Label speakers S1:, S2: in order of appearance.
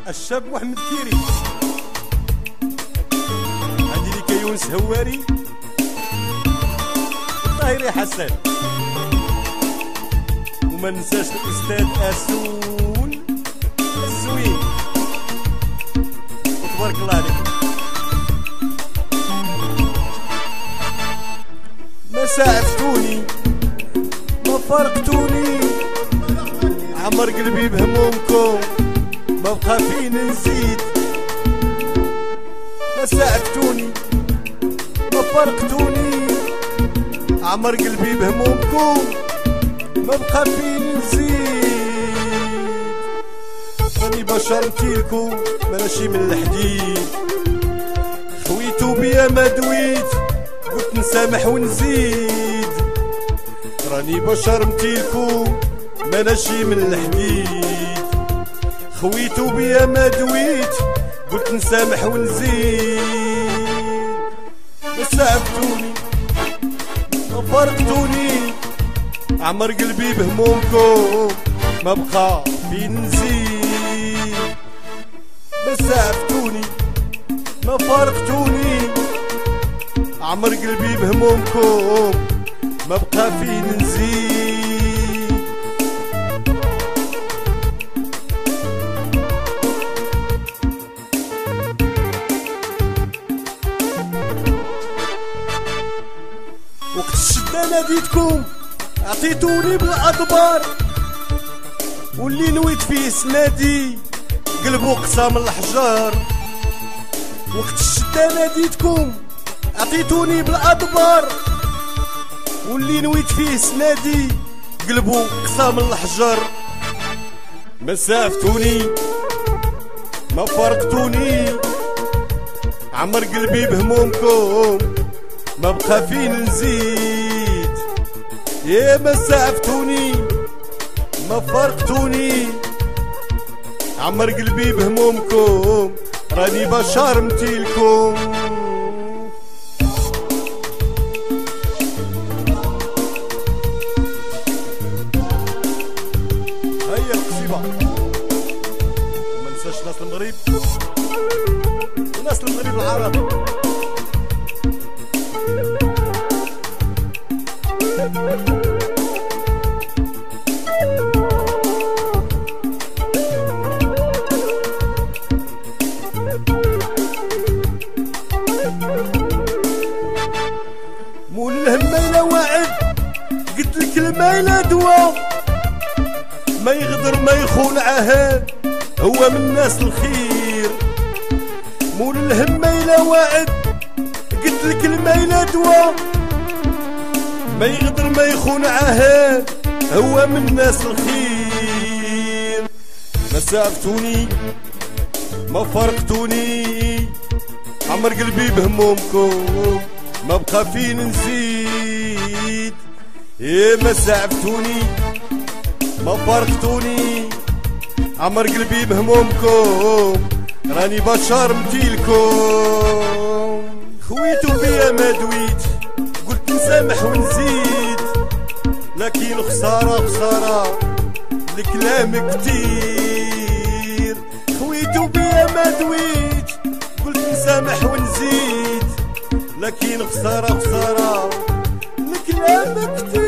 S1: الشاب محمد كيري، عندي لي كيونس هواري الطاهري حسن، وما ننساش الاستاذ اسون الزوين، وتبارك الله عليكم. ما ساعفتوني ما فرقتوني، عمر قلبي بهمومكم ما بقى فين نزيد. ما ساعفتوني ما فرقتوني، عمر قلبي بهمومكم ما بقى فين نزيد. راني بشر متيلكم ماشي من الحديد، خويتو بيا ما دويت قلت نسامح ونزيد. راني بشر متيلكم ماشي من الحديد، خويتو بيا ما دويت قلت نسامح ونزيد. ما ساعفتوني ما فرقتوني، عمر قلبي بهمومكم ما بقى فين نزيد. ما ساعفتوني ما فرقتوني، عمر قلبي بهمومكم ما بقى فين نزيد. وقت الشدة ناديتكم عطيتوني بالأدبار، واللي نويت فيه سنادي قلبو قسام الحجار. وقت الشدة ناديتكم عطيتوني بالأدبار، واللي نويت فيه سنادي قلبو قسام الحجر. ما سافتوني ما فرقتوني، عمر قلبي بهمومكم ما بقى فين نزيد. يا ما سافتوني ما فرقتوني، عمر قلبي بهمومكم راني بشار متيلكم. هيا القصيبة وما ننساش ناس المغرب وناس المغرب العربي. مول الهمة إلا واعد قلت لك الماء لا دواء، ما يغدر ما يخون عهد هو من الناس الخير. مول الهمة إلا واعد قلت لك الماء لا دواء، ما يغدر ما يخون عهد هو من الناس الخير. ما سافتوني ما فرقتوني، عمر قلبي بهمومكم ما بقى فين نزيد. إيه ما سافتوني ما فرقتوني، عمر قلبي بهمومكم راني بشر متيلكم. خويتو بيا ما دويت قلت نسامح ونزيد، لكن خسارة خسارة الكلام كتير. خويتو بيا ما دويت قلت نسامح ونزيد، لكن خسارة خسارة الكلام كتير.